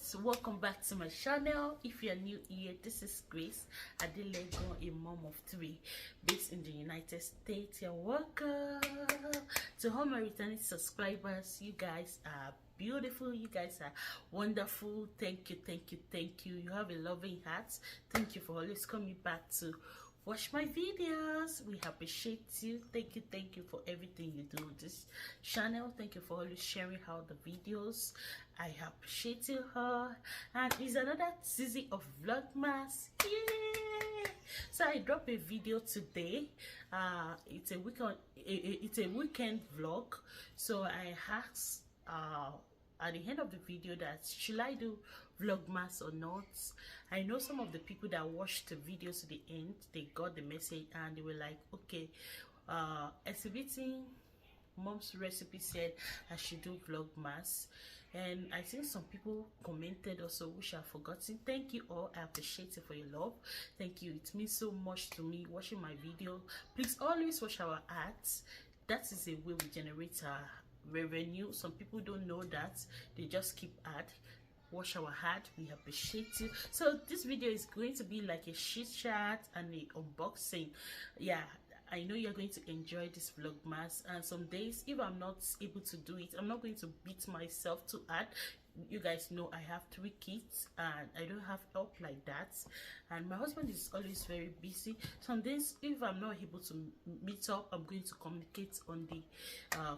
guys, welcome back to my channel. If you are new here, this is Grace Adelego, a mom of three based in the United States. You're welcome. To all my returning subscribers, you guys are beautiful, you guys are wonderful. Thank you, thank you, thank you. You have a loving heart. Thank you for always coming back to watch my videos. We appreciate you. Thank you for everything you do on this channel. Thank you for always sharing how the videos. I appreciate you all. And it's another season of Vlogmas. Yay! So I dropped a video today. It's a weekend vlog. So I asked at the end of the video that should I do Vlogmas or not. I know some of the people that watched the videos to the end, they got the message and they were like, okay, exhibiting mom's recipe said I should do Vlogmas. And I think some people commented also, which I've forgotten. Thank you all. I appreciate it for your love. Thank you. It means so much to me watching my video. Please always watch our ads. That is a way we generate revenue. Some people don't know that. They just keep ad. Watch our ad. We appreciate you. So this video is going to be like a chit chat and a unboxing. Yeah, I know you're going to enjoy this Vlogmas, and some days if I'm not able to do it, I'm not going to beat myself to add. You guys know I have 3 kids and I don't have help like that, and my husband is always very busy. Some days if I'm not able to meet up, I'm going to communicate on the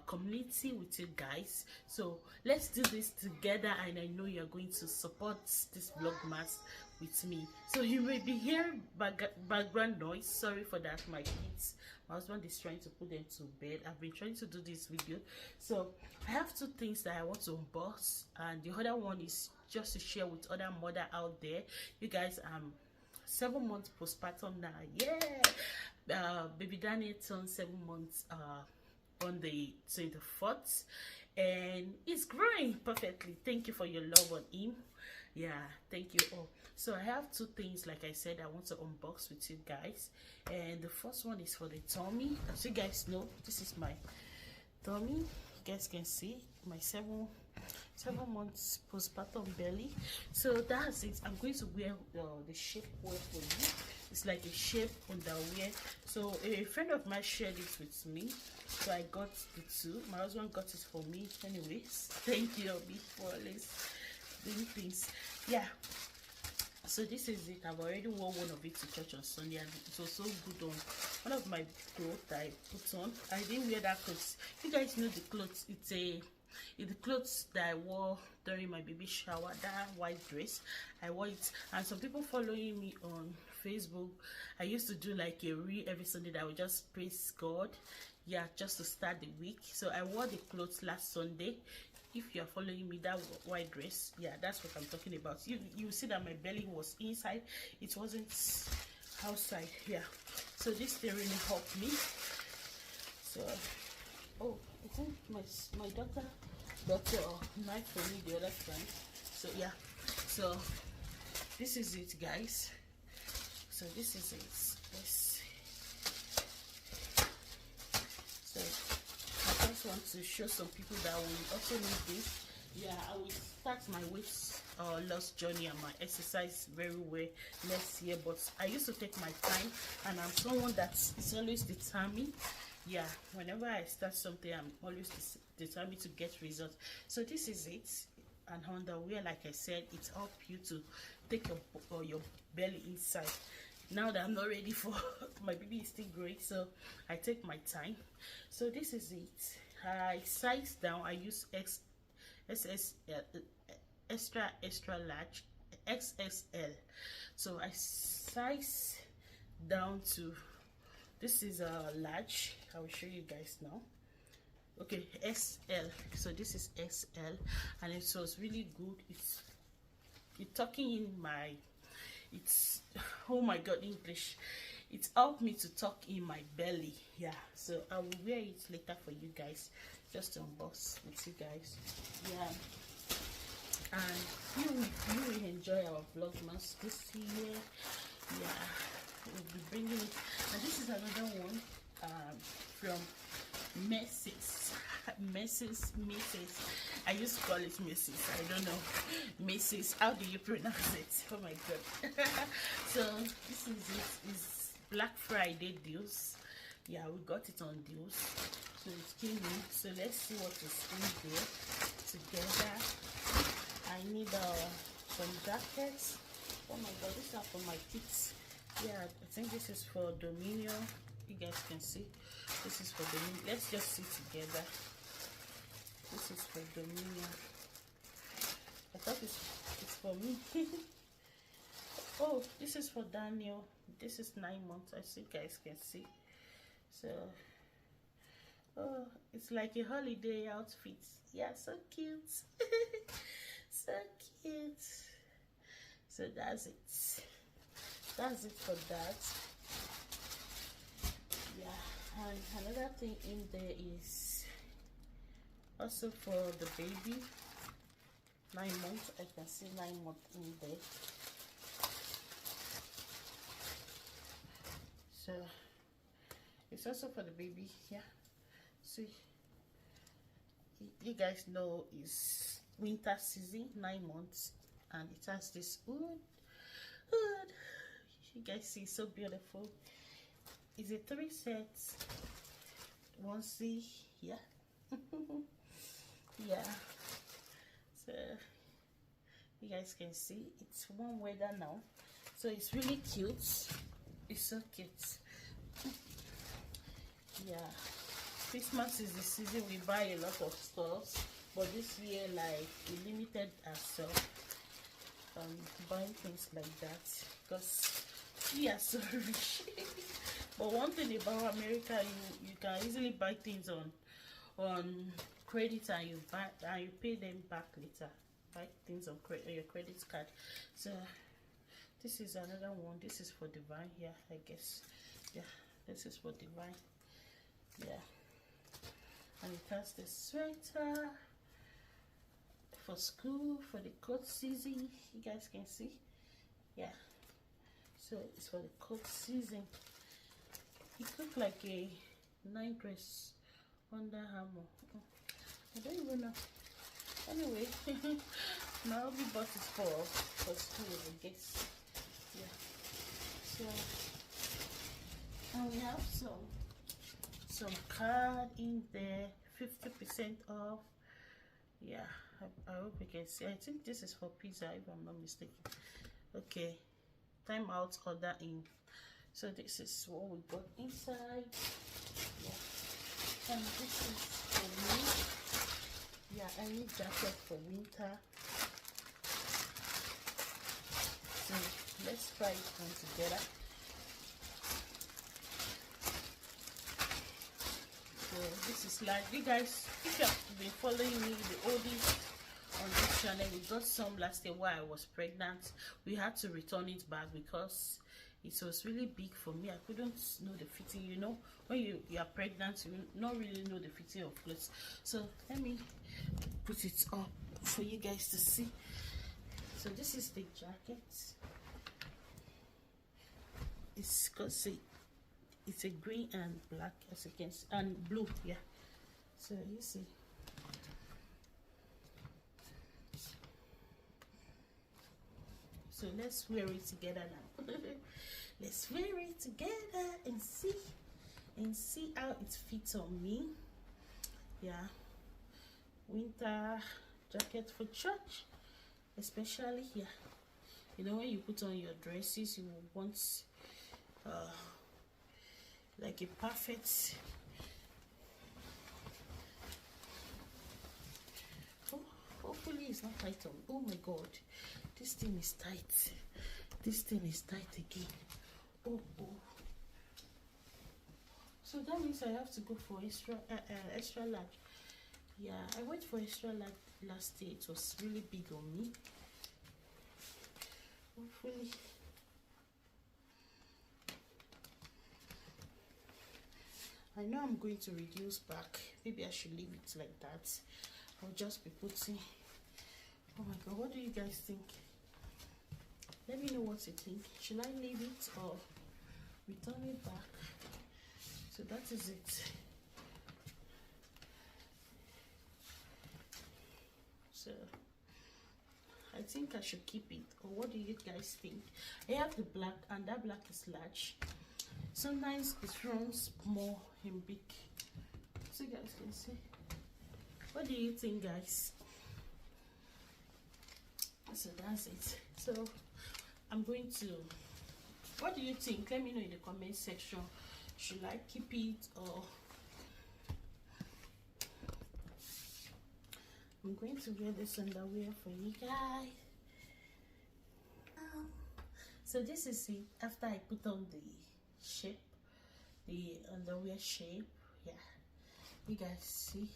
community with you guys. So let's do this together, and I know you're going to support this Vlogmas with me. So you may be hearing background noise. Sorry for that. My kids, my husband is trying to put them to bed. I've been trying to do this video. So I have 2 things that I want to unbox, and the other one is just to share with other mother out there. You guys, 7 months postpartum now. Yeah, baby Daniel turned 7 months on the 24th, and it's growing perfectly. Thank you for your love on him. Yeah, thank you all. So I have 2 things, like I said, I want to unbox with you guys. And the first one is for the tummy. As you guys know, this is my tummy. You guys can see my 7 months postpartum belly. So that's it. I'm going to wear the shape wear for you. It's like a shape underwear. So a friend of mine shared it with me, so I got the 2. My husband got it for me anyways. Thank you, Obi, for always doing things. Yeah, so this is it. I've already worn one of it to church on Sunday, and it was so good on one of my clothes that I put on. I didn't wear that clothes. You guys know the clothes. It's the clothes that I wore during my baby shower. That white dress, I wore it. And some people following me on Facebook, I used to do like a reel every Sunday that I would just praise God, yeah, just to start the week. So I wore the clothes last Sunday. If you are following me, that white dress, yeah, that's what I'm talking about. You see that my belly was inside, it wasn't outside. Yeah, so this thing really helped me. So oh, I think my daughter got a knife for me the other time. So yeah, so this is it, guys. So this is it. Yes. So I just want to show some people that will also need this. Yeah, I will start my weight loss journey and my exercise very well next year, but I used to take my time, and I'm someone that is always determined. Yeah, whenever I start something, I'm always determined to get results. So this is it. And underwear, like I said, it helps you to take your belly inside. Now that I'm not ready for my baby is still growing, so I take my time. So this is it. I size down. I use extra large, XXL. So I size down to, this is a large. I will show you guys now. Okay, XL. So this is XL, and it was really good. It's talking in my, it's, oh my god, English. It helped me to tuck in my belly. Yeah, so I will wear it later for you guys, just to unbox with you guys. Yeah, and you will enjoy our Vlogmas this year. Yeah, we'll be bringing it. And this is another one from Macy's. Mrs. I used to call it Mrs. I don't know. Mrs. How do you pronounce it? Oh my god. So this is it. Is Black Friday deals. Yeah, we got it on deals. So it's came in. So let's see what is in there together. I need some jackets. Oh my god, these are for my kids. Yeah, I think this is for Dominion. You guys can see. This is for Dominion. Let's just see together. This is for Dominion. I thought it's for me. Oh, this is for Daniel. This is 9 months, as you guys can see. So, oh, it's like a holiday outfit. Yeah, so cute. So cute. So that's it. That's it for that. Yeah, and another thing in there is also for the baby. 9 months. I can see 9 months in there. So it's also for the baby. Yeah, see, you guys know it's winter season, 9 months, and it has this hood. You guys see, so beautiful. It's a 3 sets, 1C. Yeah. Yeah, so you guys can see it's warm weather now, so it's really cute. It's so cute. Yeah, Christmas is the season we buy a lot of stuff, but this year, like, we limited ourselves buying things like that because we are so rich. But one thing about America, you can easily buy things on credit, and you pay them back later. Buy things on your credit card. So this is another one. This is for Divine here, I guess. Yeah, this is for Divine. Yeah, and it has the sweater for school, for the cold season. You guys can see. Yeah, so it's for the cold season. It looks like a night dress under Armour. I don't even know. Anyway, my hobby bought it for school, I guess. Yeah. So, and we have some card in there, 50% off. Yeah, I hope you can see. I think this is for pizza, if I'm not mistaken. Okay, time out, order in. So this is what we got inside. Yeah. And this is for me. Yeah, I need jacket for winter. So let's try it on together. So this is like, you guys, if you have been following me, the oldies on this channel, we got some last year while I was pregnant. We had to return it back because it was really big for me. I couldn't know the fitting. You know, when you are pregnant, you not really know the fitting of clothes. So let me put it up for you guys to see. So this is the jacket. It's because it's a green and black, as you can see, and blue. Yeah, so you see. So let's wear it together now. Let's wear it together and see how it fits on me. Yeah, winter jacket for church, especially here. You know, when you put on your dresses, you want like a perfect. Oh, hopefully it's not tight on. Oh my god, this thing is tight. This thing is tight again. Oh. So that means I have to go for extra large. Yeah, I went for extra large last year. It was really big on me. Hopefully. I know I'm going to reduce back. Maybe I should leave it like that. I'll just be putting. Oh my god, what do you guys think? Let me know what you think. Should I leave it or return it back? So that is it. so I think I should keep it. Or what do you guys think? I have the black, and that black is large. Sometimes it runs more in big, so you guys can see. What do you think, guys? So that's it. So I'm going to, what do you think? Let me know in the comment section. Should I keep it, or I'm going to wear this underwear for you guys. So this is it after I put on the shape, the underwear shape. Yeah, you guys see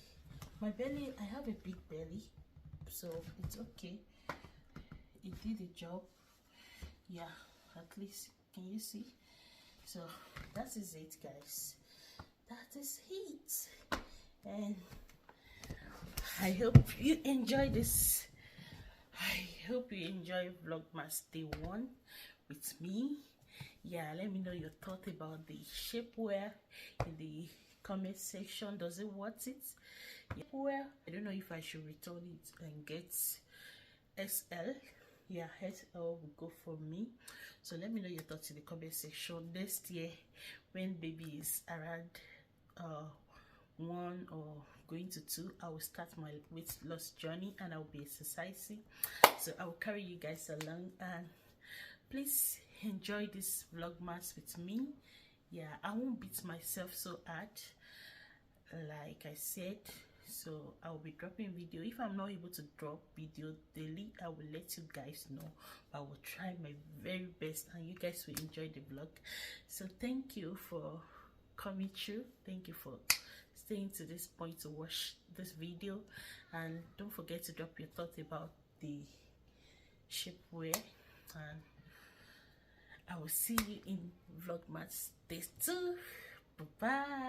my belly. I have a big belly, so it's okay. It did the job. Yeah, at least can you see? So that is it, guys. That is it, and I hope you enjoy this. I hope you enjoy Vlogmas Day 1 with me. Yeah, let me know your thought about the shapewear in the comment section. Does it worth it? Shapewear, I don't know if I should return it and get SL. Yeah, SL will go for me. So let me know your thoughts in the comment section. Next year, when baby is around 1 or going to 2, I will start my weight loss journey, and I will be exercising. So I will carry you guys along, and please enjoy this Vlogmas with me. Yeah, I won't beat myself so hard, like I said. So I will be dropping video. If I'm not able to drop video daily, I will let you guys know. I will try my very best, and you guys will enjoy the vlog. So thank you for coming through. Thank you for staying to this point to watch this video, and don't forget to drop your thoughts about the shapewear, and I will see you in Vlogmas Day 2. Bye bye.